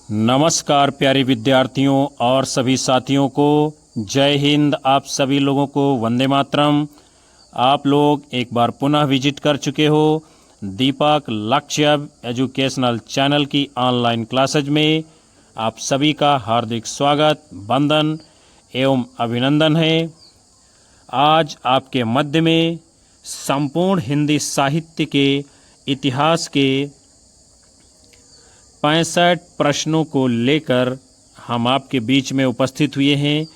नमस्कार प्यारे विद्यार्थियों और सभी साथियों को जय हिंद। आप सभी लोगों को वंदे मातरम। आप लोग एक बार पुनः विजिट कर चुके हो दीपक लक्ष्य एजुकेशनल चैनल की ऑनलाइन क्लासेज में। आप सभी का हार्दिक स्वागत, वंदन एवं अभिनंदन है। आज आपके मध्य में संपूर्ण हिंदी साहित्य के इतिहास के 65 प्रश्नों को लेकर हम आपके बीच में उपस्थित हुए हैं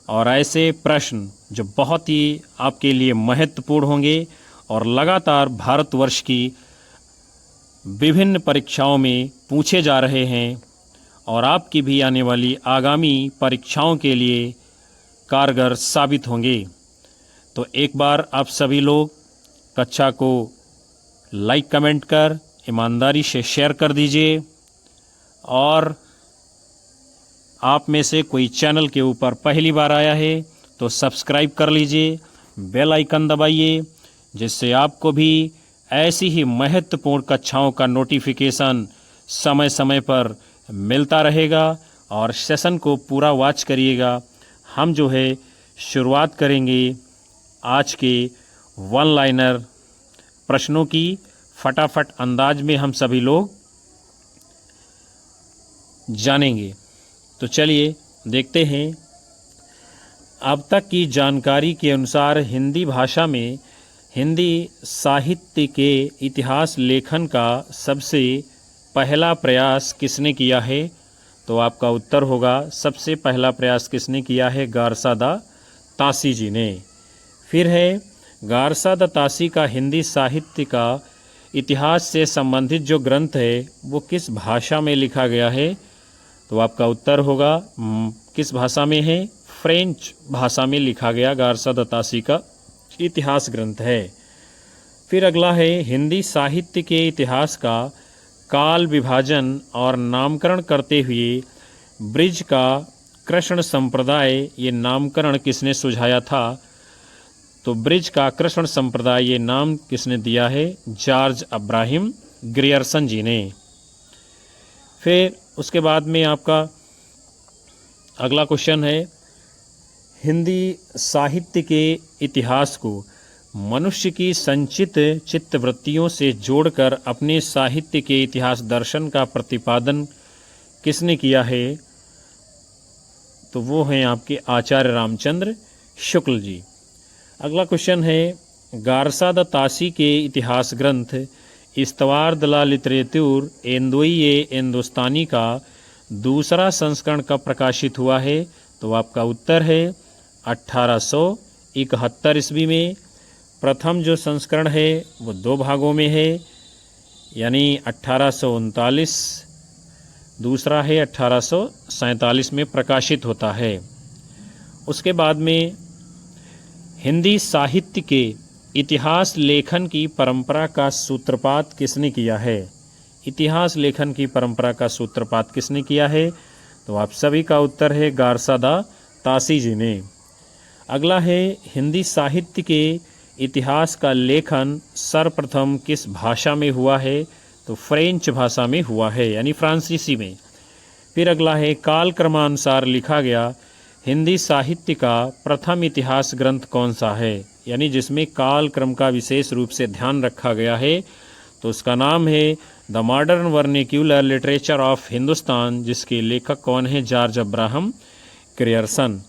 और ऐसे प्रश्न जो बहुत ही आपके लिए महत्वपूर्ण होंगे और लगातार भारतवर्ष की विभिन्न परीक्षाओं में पूछे जा रहे हैं और आपकी भी आने वाली आगामी परीक्षाओं के लिए कारगर साबित होंगे। तो एक बार आप सभी लोग कक्षा को लाइक कमेंट कर ईमानदारी से शेयर कर दीजिए और आप में से कोई चैनल के ऊपर पहली बार आया है तो सब्सक्राइब कर लीजिए, बेल आइकन दबाइए, जिससे आपको भी ऐसी ही महत्वपूर्ण कक्षाओं का नोटिफिकेशन समय समय पर मिलता रहेगा। और सेशन को पूरा वॉच करिएगा। हम जो है शुरुआत करेंगे आज के वन लाइनर प्रश्नों की। फटाफट अंदाज में हम सभी लोग जानेंगे। तो चलिए देखते हैं। अब तक की जानकारी के अनुसार हिंदी भाषा में हिंदी साहित्य के इतिहास लेखन का सबसे पहला प्रयास किसने किया है? तो आपका उत्तर होगा सबसे पहला प्रयास किसने किया है? गारसादा तासी जी ने। फिर है गारसादा तासी का हिंदी साहित्य का इतिहास से संबंधित जो ग्रंथ है वो किस भाषा में लिखा गया है? तो आपका उत्तर होगा किस भाषा में है? फ्रेंच भाषा में लिखा गया गारसादा तासी का इतिहास ग्रंथ है। फिर अगला है हिंदी साहित्य के इतिहास का काल विभाजन और नामकरण करते हुए ब्रिज का कृष्ण संप्रदाय, ये नामकरण किसने सुझाया था? तो ब्रिज का कृष्ण संप्रदाय ये नाम किसने दिया है? जॉर्ज अब्राहम ग्रियर्सन जी ने। फिर उसके बाद में आपका अगला क्वेश्चन है हिंदी साहित्य के इतिहास को मनुष्य की संचित चित्तवृत्तियों से जोड़कर अपने साहित्य के इतिहास दर्शन का प्रतिपादन किसने किया है? तो वो हैं आपके आचार्य रामचंद्र शुक्ल जी। अगला क्वेश्चन है गारसादा तासी के इतिहास ग्रंथ इस्तवार द ला लिटरेचर एंदोई हिंदुस्तानी का दूसरा संस्करण कब प्रकाशित हुआ है? तो आपका उत्तर है 1871 ईस्वी में। प्रथम जो संस्करण है वो 2 भागों में है, यानी 1839, दूसरा है 1847 में प्रकाशित होता है। उसके बाद में हिंदी साहित्य के इतिहास लेखन की परंपरा का सूत्रपात किसने किया है? इतिहास लेखन की परंपरा का सूत्रपात किसने किया है? तो आप सभी का उत्तर है गारसादा तासी जी ने। अगला है हिंदी साहित्य के इतिहास का लेखन सर्वप्रथम किस भाषा में हुआ है? तो फ्रेंच भाषा में हुआ है, यानी फ्रांसीसी में। फिर अगला है काल क्रमानुसार लिखा गया हिंदी साहित्य का प्रथम इतिहास ग्रंथ कौन सा है? यानी जिसमें काल क्रम का विशेष रूप से ध्यान रखा गया है। तो उसका नाम है the modern vernacular literature of Hindustan, जिसके लेखक कौन है? George Abraham Grierson.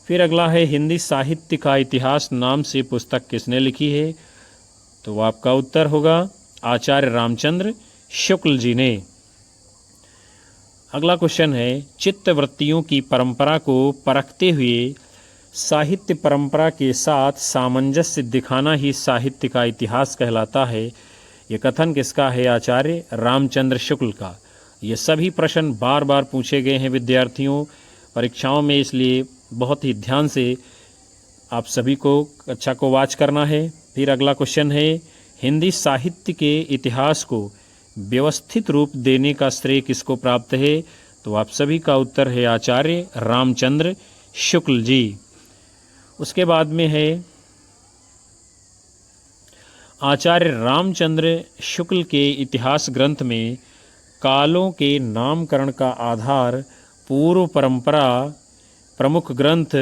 फिर अगला है हिंदी साहित्य का इतिहास नाम से पुस्तक किसने लिखी है? तो आपका उत्तर होगा आचार्य रामचंद्र शुक्ल जी ने। अगला क्वेश्चन है चित्तवृत्तियों की परंपरा को परखते हुए साहित्य परंपरा के साथ सामंजस्य दिखाना ही साहित्य का इतिहास कहलाता है। ये कथन किसका है? आचार्य रामचंद्र शुक्ल का। ये सभी प्रश्न बार बार पूछे गए हैं विद्यार्थियों परीक्षाओं में, इसलिए बहुत ही ध्यान से आप सभी को कक्षा को वॉच करना है। फिर अगला क्वेश्चन है हिंदी साहित्य के इतिहास को व्यवस्थित रूप देने का श्रेय किसको प्राप्त है? तो आप सभी का उत्तर है आचार्य रामचंद्र शुक्ल जी। उसके बाद में है आचार्य रामचंद्र शुक्ल के इतिहास ग्रंथ में कालों के नामकरण का आधार पूर्व परंपरा, प्रमुख ग्रंथ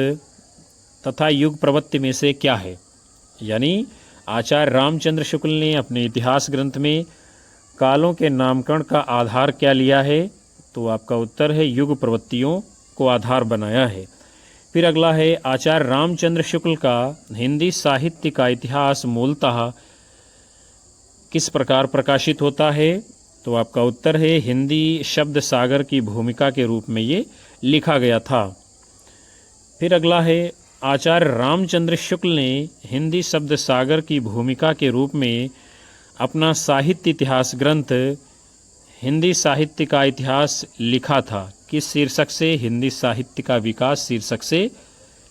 तथा युग प्रवृत्ति में से क्या है? यानी आचार्य रामचंद्र शुक्ल ने अपने इतिहास ग्रंथ में कालों के नामकरण का आधार क्या लिया है? तो आपका उत्तर है युग प्रवृत्तियों को आधार बनाया है। फिर अगला है आचार्य रामचंद्र शुक्ल का हिंदी साहित्य का इतिहास मूलतः किस प्रकार प्रकाशित होता है? तो आपका उत्तर है हिंदी शब्द सागर की भूमिका के रूप में ये लिखा गया था। फिर अगला है आचार्य रामचंद्र शुक्ल ने हिंदी शब्द सागर की भूमिका के रूप में अपना साहित्य इतिहास ग्रंथ हिंदी साहित्य का इतिहास लिखा था। किस शीर्षक से? हिंदी साहित्य का विकास शीर्षक से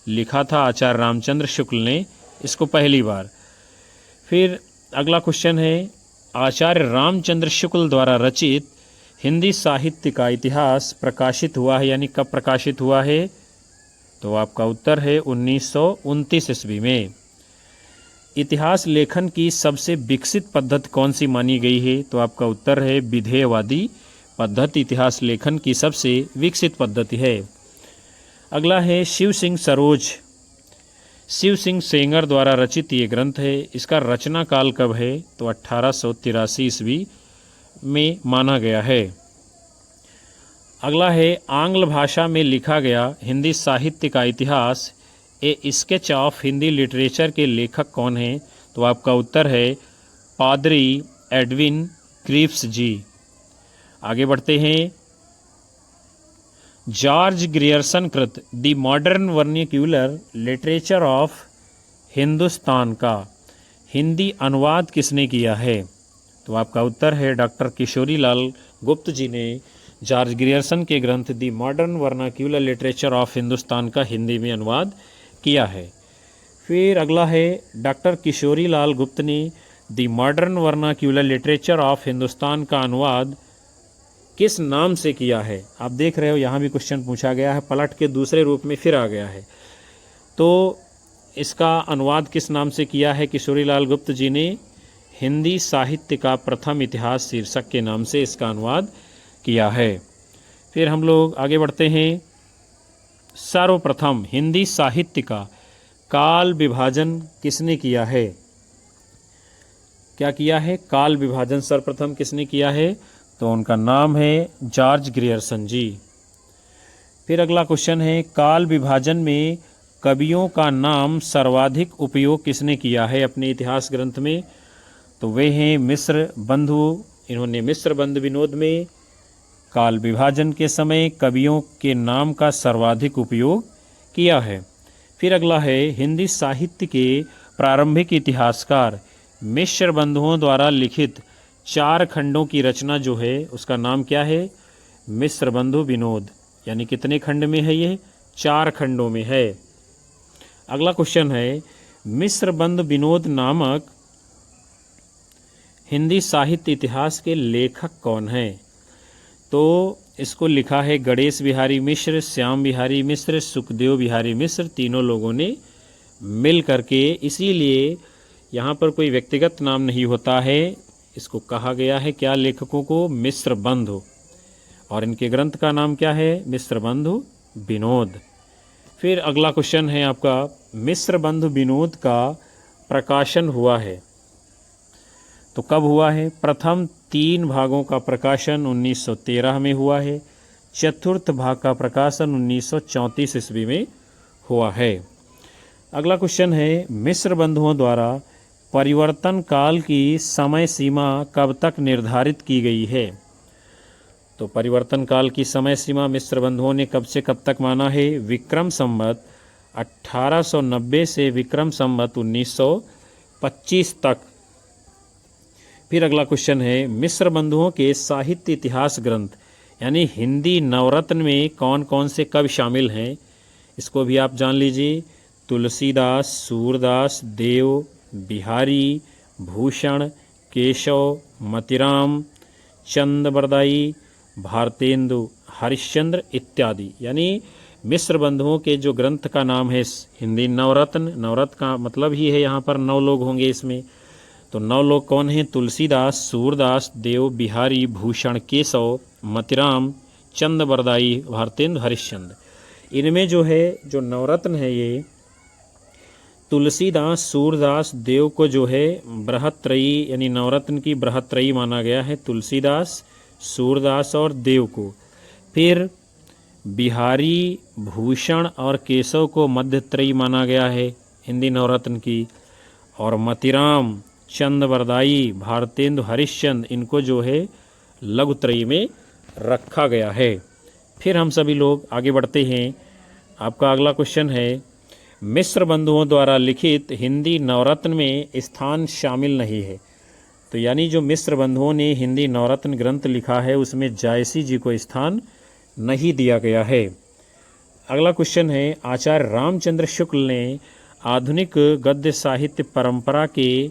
लिखा था आचार्य रामचंद्र शुक्ल ने इसको पहली बार। फिर अगला क्वेश्चन है आचार्य रामचंद्र शुक्ल द्वारा रचित हिंदी साहित्य का इतिहास प्रकाशित हुआ है, यानी कब प्रकाशित हुआ है? तो आपका उत्तर है 1929 ईस्वी में। इतिहास लेखन की सबसे विकसित पद्धति कौन सी मानी गई है? तो आपका उत्तर है विधेयवादी पद्धति इतिहास लेखन की सबसे विकसित पद्धति है। अगला है शिव सिंह सरोज, शिव सिंह सेंगर द्वारा रचित ये ग्रंथ है। इसका रचना काल कब है? तो 1883 ईस्वी में माना गया है। अगला है आंग्ल भाषा में लिखा गया हिंदी साहित्य का इतिहास ए स्केच ऑफ हिंदी लिटरेचर के लेखक कौन हैं? तो आपका उत्तर है पादरी एडविन क्रीप्स जी। आगे बढ़ते हैं जॉर्ज ग्रियर्सन कृत the modern vernacular literature of Hindustan का हिंदी अनुवाद किसने किया है? तो आपका उत्तर है डॉक्टर किशोरीलाल गुप्त जी ने जॉर्ज ग्रियर्सन के ग्रंथ the modern vernacular literature of Hindustan का हिंदी में अनुवाद किया है। फिर अगला है डॉक्टर किशोरीलाल गुप्त ने the modern vernacular literature of Hindustan का अनुवाद किस नाम से किया है? आप देख रहे हो यहाँ भी क्वेश्चन पूछा गया है, पलट के दूसरे रूप में फिर आ गया है। तो इसका अनुवाद किस नाम से किया है किशोरीलाल गुप्त जी ने? हिंदी साहित्य का प्रथम इतिहास शीर्षक के नाम से इसका अनुवाद किया है। फिर हम लोग आगे बढ़ते हैं सर्वप्रथम हिंदी साहित्य का काल विभाजन किसने किया है? क्या किया है? काल विभाजन सर्वप्रथम किसने किया है? तो उनका नाम है जॉर्ज ग्रियर्सन जी। फिर अगला क्वेश्चन है काल विभाजन में कवियों का नाम सर्वाधिक उपयोग किसने किया है अपने इतिहास ग्रंथ में? तो वे हैं मिस्र बंधु। इन्होंने मिस्र बंधु विनोद में काल विभाजन के समय कवियों के नाम का सर्वाधिक उपयोग किया है। फिर अगला है हिंदी साहित्य के प्रारंभिक इतिहासकार मिस्र बंधुओं द्वारा लिखित 4 खंडों की रचना जो है उसका नाम क्या है? मिस्र बंधु विनोद। यानी कितने खंड में है ये? 4 खंडों में है। अगला क्वेश्चन है मिस्र बंधु विनोद नामक हिंदी साहित्य इतिहास के लेखक कौन हैं? तो इसको लिखा है गणेश बिहारी मिश्र, श्याम बिहारी मिश्र, सुखदेव बिहारी मिश्र, तीनों लोगों ने मिल करके। इसीलिए यहाँ पर कोई व्यक्तिगत नाम नहीं होता है, इसको कहा गया है क्या लेखकों को? मिस्र बंधु। और इनके ग्रंथ का नाम क्या है? मिस्र बंधु विनोद। फिर अगला क्वेश्चन है आपका मिस्र बंधु विनोद का प्रकाशन हुआ है तो कब हुआ है? प्रथम 3 भागों का प्रकाशन 1913 में हुआ है। चतुर्थ भाग का प्रकाशन 1934 ईस्वी में हुआ है। अगला क्वेश्चन है मिस्र बंधुओं द्वारा परिवर्तन काल की समय सीमा कब तक निर्धारित की गई है? तो परिवर्तन काल की समय सीमा मिस्र बंधुओं ने कब से कब तक माना है? विक्रम संवत 1890 से विक्रम संवत 1925 तक। फिर अगला क्वेश्चन है मिस्र बंधुओं के साहित्य इतिहास ग्रंथ यानी हिंदी नवरत्न में कौन कौन से कवि शामिल हैं? इसको भी आप जान लीजिए। तुलसीदास, सूरदास, देव, बिहारी, भूषण, केशव, मतिराम, चंद बरदाई, भारतेंदु, हरिश्चंद्र इत्यादि। यानी मिस्र बंधुओं के जो ग्रंथ का नाम है हिंदी नवरत्न, नवरत्न का मतलब ही है यहाँ पर 9 लोग होंगे इसमें। तो 9 लोग कौन हैं? तुलसीदास, सूरदास, देव, बिहारी, भूषण, केशव, मतिराम, चंद बरदाई, भारतेंदु, हरिश्चंद्र। इनमें जो है जो नवरत्न है ये तुलसीदास, सूरदास, देव को जो है बृहत्त्रयी यानी नवरत्न की बृहत्त्रयी माना गया है, तुलसीदास, सूरदास और देव को। फिर बिहारी, भूषण और केशव को मध्यत्रयी माना गया है हिंदी नवरत्न की, और मतिराम, चंद बरदाई, भारतेंदु, हरिश्चंद्र इनको जो है लघुत्रयी में रखा गया है। फिर हम सभी लोग आगे बढ़ते हैं। आपका अगला क्वेश्चन है, मिस्र बंधुओं द्वारा लिखित हिंदी नवरत्न में स्थान शामिल नहीं है। तो यानी जो मिस्र बंधुओं ने हिंदी नवरत्न ग्रंथ लिखा है उसमें जायसी जी को स्थान नहीं दिया गया है। अगला क्वेश्चन है, आचार्य रामचंद्र शुक्ल ने आधुनिक गद्य साहित्य परंपरा के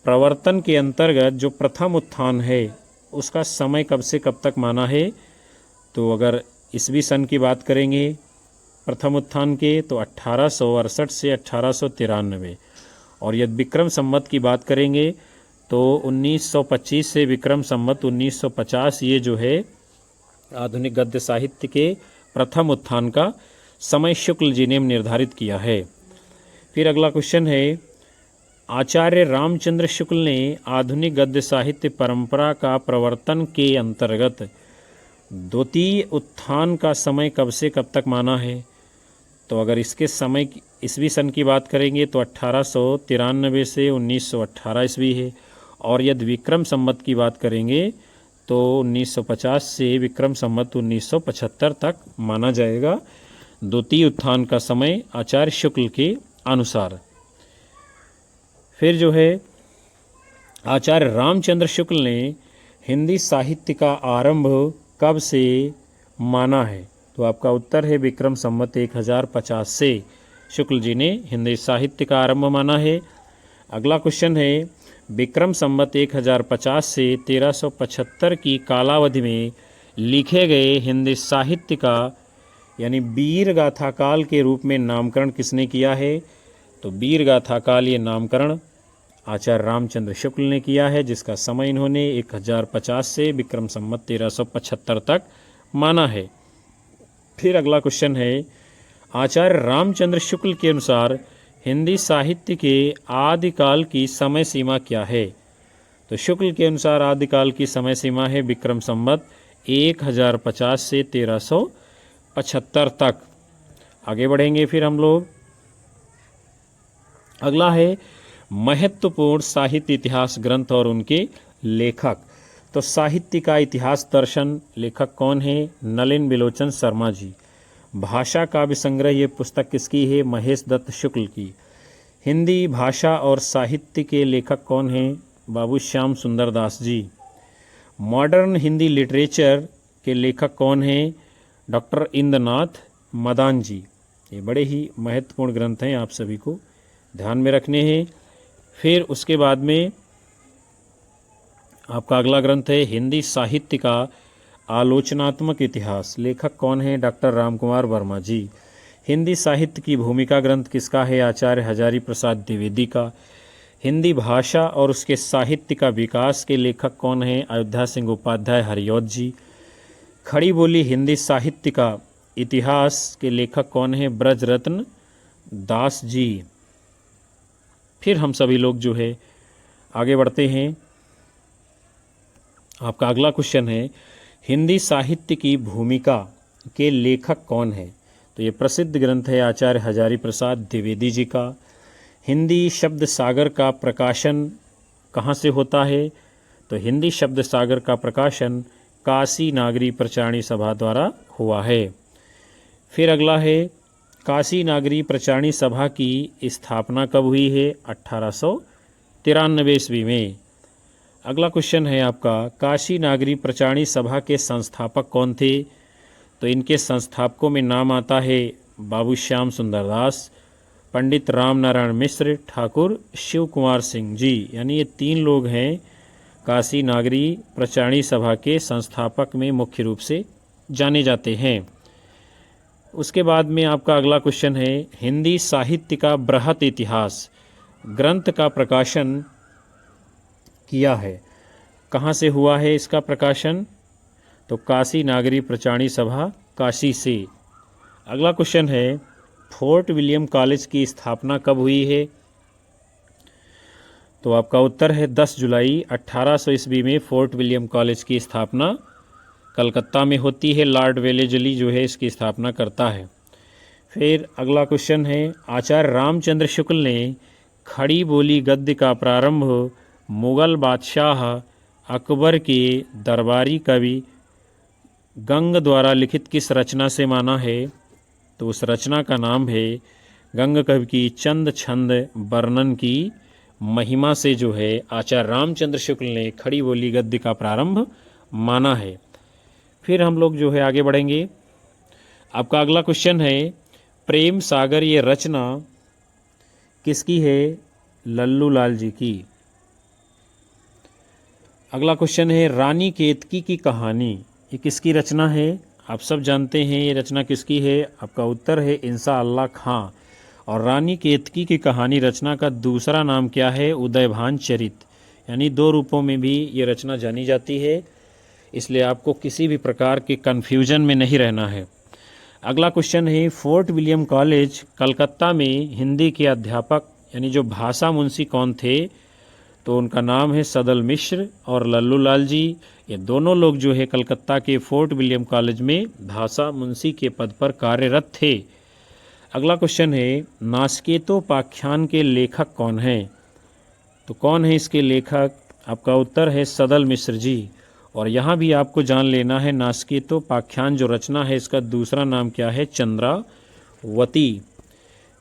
प्रवर्तन के अंतर्गत जो प्रथम उत्थान है उसका समय कब से कब तक माना है? तो अगर ईस्वी सन की बात करेंगे प्रथम उत्थान के तो 1868 से 1893, और यदि विक्रम संवत की बात करेंगे तो 1925 से विक्रम संवत 1950 ये जो है आधुनिक गद्य साहित्य के प्रथम उत्थान का समय शुक्ल जी ने निर्धारित किया है। फिर अगला क्वेश्चन है, आचार्य रामचंद्र शुक्ल ने आधुनिक गद्य साहित्य परंपरा का प्रवर्तन के अंतर्गत द्वितीय उत्थान का समय कब से कब तक माना है? तो अगर इसके समय ईस्वी सन की बात करेंगे तो 1893 से 1918 ईस्वी है, और यदि विक्रम संवत की बात करेंगे तो 1950 से विक्रम संवत 1975 तक माना जाएगा द्वितीय उत्थान का समय आचार्य शुक्ल के अनुसार। फिर जो है आचार्य रामचंद्र शुक्ल ने हिंदी साहित्य का आरंभ कब से माना है? तो आपका उत्तर है विक्रम संवत 1050 से शुक्ल जी ने हिंदी साहित्य का आरंभ माना है। अगला क्वेश्चन है, विक्रम संवत 1050 से 1375 की कालावधि में लिखे गए हिंदी साहित्य का यानी वीर गाथा काल के रूप में नामकरण किसने किया है? तो वीर गाथा काल ये नामकरण आचार्य रामचंद्र शुक्ल ने किया है, जिसका समय इन्होंने 1050 से विक्रम संवत 1375 तक माना है। फिर अगला क्वेश्चन है, आचार्य रामचंद्र शुक्ल के अनुसार हिंदी साहित्य के आदिकाल की समय सीमा क्या है? तो शुक्ल के अनुसार आदिकाल की समय सीमा है विक्रम संवत 1050 से 1375 तक। आगे बढ़ेंगे फिर हम लोग। अगला है महत्वपूर्ण साहित्य इतिहास ग्रंथ और उनके लेखक। तो साहित्य का इतिहास दर्शन लेखक कौन है? नलिन बिलोचन शर्मा जी। भाषा काव्य संग्रह ये पुस्तक किसकी है? महेश दत्त शुक्ल की। हिंदी भाषा और साहित्य के लेखक कौन हैं? बाबू श्याम सुंदर दास जी। मॉडर्न हिंदी लिटरेचर के लेखक कौन हैं? डॉक्टर इंद्रनाथ मदान जी। ये बड़े ही महत्वपूर्ण ग्रंथ हैं, आप सभी को ध्यान में रखने हैं। फिर उसके बाद में आपका अगला ग्रंथ है हिंदी साहित्य का आलोचनात्मक इतिहास। लेखक कौन है? डॉक्टर रामकुमार वर्मा जी। हिंदी साहित्य की भूमिका ग्रंथ किसका है? आचार्य हजारी प्रसाद द्विवेदी का। हिंदी भाषा और उसके साहित्य का विकास के लेखक कौन हैं? अयोध्या सिंह उपाध्याय हरिऔध जी। खड़ी बोली हिंदी साहित्य का इतिहास के लेखक कौन हैं? ब्रजरत्न दास जी। फिर हम सभी लोग जो है आगे बढ़ते हैं। आपका अगला क्वेश्चन है, हिंदी साहित्य की भूमिका के लेखक कौन है? तो ये प्रसिद्ध ग्रंथ है आचार्य हजारी प्रसाद द्विवेदी जी का। हिंदी शब्द सागर का प्रकाशन कहाँ से होता है? तो हिंदी शब्द सागर का प्रकाशन काशी नागरी प्रचारणी सभा द्वारा हुआ है। फिर अगला है, काशी नागरी प्रचारणी सभा की स्थापना कब हुई है? 1893 ईस्वी में। अगला क्वेश्चन है आपका, काशी नागरी प्रचारणी सभा के संस्थापक कौन थे? तो इनके संस्थापकों में नाम आता है बाबू श्याम सुंदर दास, पंडित राम नारायण मिश्र, ठाकुर शिव कुमार सिंह जी। यानी ये 3 लोग हैं काशी नागरी प्रचारणी सभा के संस्थापक में मुख्य रूप से जाने जाते हैं। उसके बाद में आपका अगला क्वेश्चन है, हिंदी साहित्य का बृहत इतिहास ग्रंथ का प्रकाशन किया है। कहाँ से हुआ है इसका प्रकाशन? तो काशी नागरी प्रचारणी सभा काशी से। अगला क्वेश्चन है, फोर्ट विलियम कॉलेज की स्थापना कब हुई है? तो आपका उत्तर है 10 जुलाई 1800 ईस्वी में फोर्ट विलियम कॉलेज की स्थापना कलकत्ता में होती है। लॉर्ड वेलेजली जो है इसकी स्थापना करता है। फिर अगला क्वेश्चन है, आचार्य रामचंद्र शुक्ल ने खड़ी बोली गद्य का प्रारंभ मुगल बादशाह अकबर के दरबारी कवि गंग द्वारा लिखित किस रचना से माना है? तो उस रचना का नाम है गंग कवि की चंद छंद वर्णन की महिमा से जो है आचार्य रामचंद्र शुक्ल ने खड़ी बोली गद्य का प्रारंभ माना है। फिर हम लोग जो है आगे बढ़ेंगे। आपका अगला क्वेश्चन है, प्रेम सागर ये रचना किसकी है? लल्लू लाल जी की। अगला क्वेश्चन है, रानी केतकी की कहानी ये किसकी रचना है? आप सब जानते हैं ये रचना किसकी है। आपका उत्तर है इंसा अल्लाह खां। और रानी केतकी की कहानी रचना का दूसरा नाम क्या है? उदयभान चरित। यानी दो रूपों में भी ये रचना जानी जाती है, इसलिए आपको किसी भी प्रकार के कन्फ्यूजन में नहीं रहना है। अगला क्वेश्चन है, फोर्ट विलियम कॉलेज कलकत्ता में हिंदी के अध्यापक यानी जो भाषा मुंशी कौन थे? तो उनका नाम है सदल मिश्र और लल्लू लाल जी। ये दोनों लोग जो है कलकत्ता के फोर्ट विलियम कॉलेज में भाषा मुंशी के पद पर कार्यरत थे। अगला क्वेश्चन है, नासकेतोपाख्यान के लेखक कौन हैं? तो कौन है इसके लेखक? आपका उत्तर है सदल मिश्र जी। और यहाँ भी आपको जान लेना है नासकेतोपाख्यान जो रचना है इसका दूसरा नाम क्या है? चंद्रावती।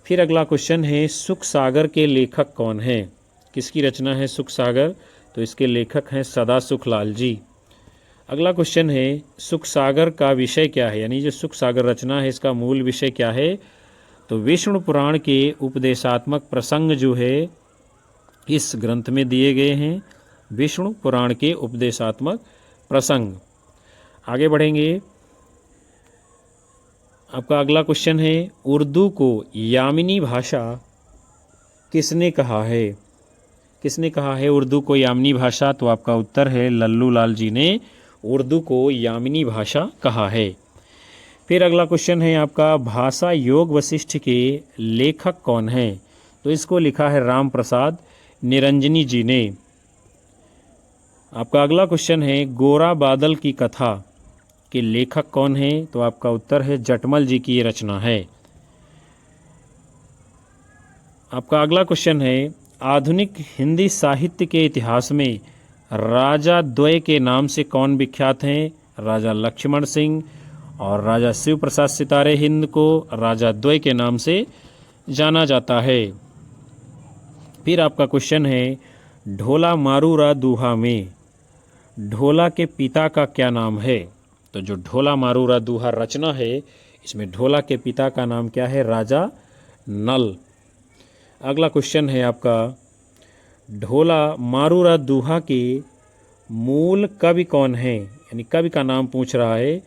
फिर अगला क्वेश्चन है, सुख सागर के लेखक कौन हैं? किसकी रचना है सुख सागर? तो इसके लेखक हैं सदा सुख लाल जी। अगला क्वेश्चन है, सुख सागर का विषय क्या है? यानी जो सुख सागर रचना है इसका मूल विषय क्या है? तो विष्णु पुराण के उपदेशात्मक प्रसंग जो है इस ग्रंथ में दिए गए हैं। विष्णु पुराण के उपदेशात्मक प्रसंग। आगे बढ़ेंगे। आपका अगला क्वेश्चन है, उर्दू को यामिनी भाषा किसने कहा है? किसने कहा है उर्दू को यामिनी भाषा? तो आपका उत्तर है लल्लू लाल जी ने उर्दू को यामिनी भाषा कहा है। फिर अगला क्वेश्चन है आपका, भाषा योग वशिष्ठ के लेखक कौन हैं? तो इसको लिखा है राम प्रसाद निरंजनी जी ने। आपका अगला क्वेश्चन है, गोरा बादल की कथा के लेखक कौन हैं? तो आपका उत्तर है जटमल जी की ये रचना है। आपका अगला क्वेश्चन है, आधुनिक हिंदी साहित्य के इतिहास में राजा द्वय के नाम से कौन विख्यात हैं? राजा लक्ष्मण सिंह और राजा शिव प्रसाद सितारे हिंद को राजा द्वय के नाम से जाना जाता है। फिर आपका क्वेश्चन है, ढोला मारूरा दूहा में ढोला के पिता का क्या नाम है? तो जो ढोला मारूरा दूहा रचना है इसमें ढोला के पिता का नाम क्या है? राजा नल। अगला क्वेश्चन है आपका, ढोला मारूरा दूहा के मूल कवि कौन हैं? यानी कवि का नाम पूछ रहा है।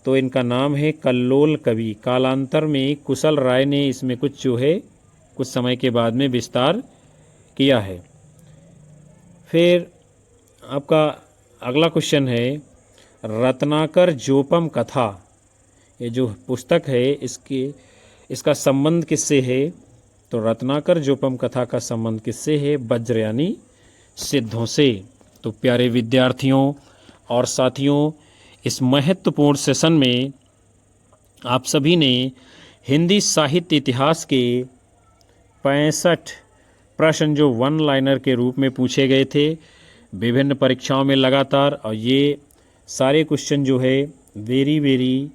तो इनका नाम है कल्लोल कवि। कालांतर में कुशल राय ने इसमें कुछ जो है कुछ समय के बाद में विस्तार किया है। फिर आपका अगला क्वेश्चन है, रत्नाकर जोपम कथा ये जो पुस्तक है इसका संबंध किससे है? तो रत्नाकर जोपम कथा का संबंध किससे है? वज्र यानी सिद्धों से। तो प्यारे विद्यार्थियों और साथियों, इस महत्वपूर्ण सेशन में आप सभी ने हिंदी साहित्य इतिहास के 65 प्रश्न जो वन लाइनर के रूप में पूछे गए थे विभिन्न परीक्षाओं में लगातार, और ये सारे क्वेश्चन जो है वेरी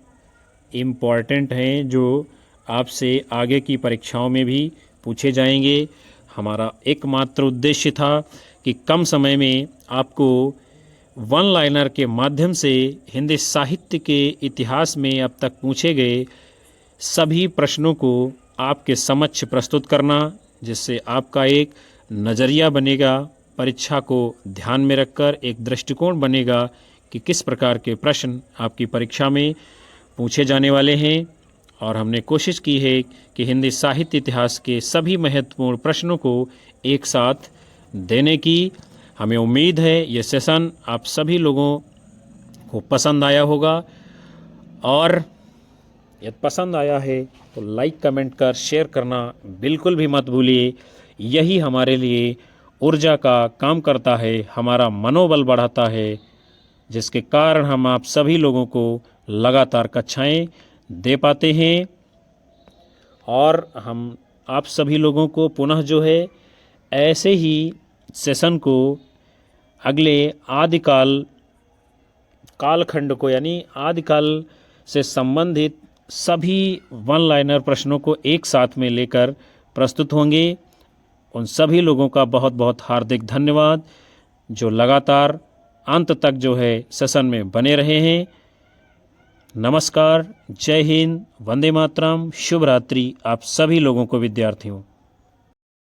इम्पॉर्टेंट हैं जो आपसे आगे की परीक्षाओं में भी पूछे जाएंगे। हमारा एकमात्र उद्देश्य था कि कम समय में आपको वन लाइनर के माध्यम से हिंदी साहित्य के इतिहास में अब तक पूछे गए सभी प्रश्नों को आपके समक्ष प्रस्तुत करना, जिससे आपका एक नज़रिया बनेगा, परीक्षा को ध्यान में रखकर एक दृष्टिकोण बनेगा कि किस प्रकार के प्रश्न आपकी परीक्षा में पूछे जाने वाले हैं। और हमने कोशिश की है कि हिंदी साहित्य इतिहास के सभी महत्वपूर्ण प्रश्नों को एक साथ देने की। हमें उम्मीद है ये सेशन आप सभी लोगों को पसंद आया होगा, और यदि पसंद आया है तो लाइक कमेंट कर शेयर करना बिल्कुल भी मत भूलिए। यही हमारे लिए ऊर्जा का काम करता है, हमारा मनोबल बढ़ाता है, जिसके कारण हम आप सभी लोगों को लगातार कक्षाएं दे पाते हैं। और हम आप सभी लोगों को पुनः जो है ऐसे ही सेशन को अगले आदिकाल कालखंड को, यानी आदिकाल से संबंधित सभी वन लाइनर प्रश्नों को एक साथ में लेकर प्रस्तुत होंगे। उन सभी लोगों का बहुत बहुत हार्दिक धन्यवाद जो लगातार अंत तक जो है सेशन में बने रहे हैं। नमस्कार, जय हिंद, वंदे मातरम, शुभ रात्रि आप सभी लोगों को विद्यार्थियों।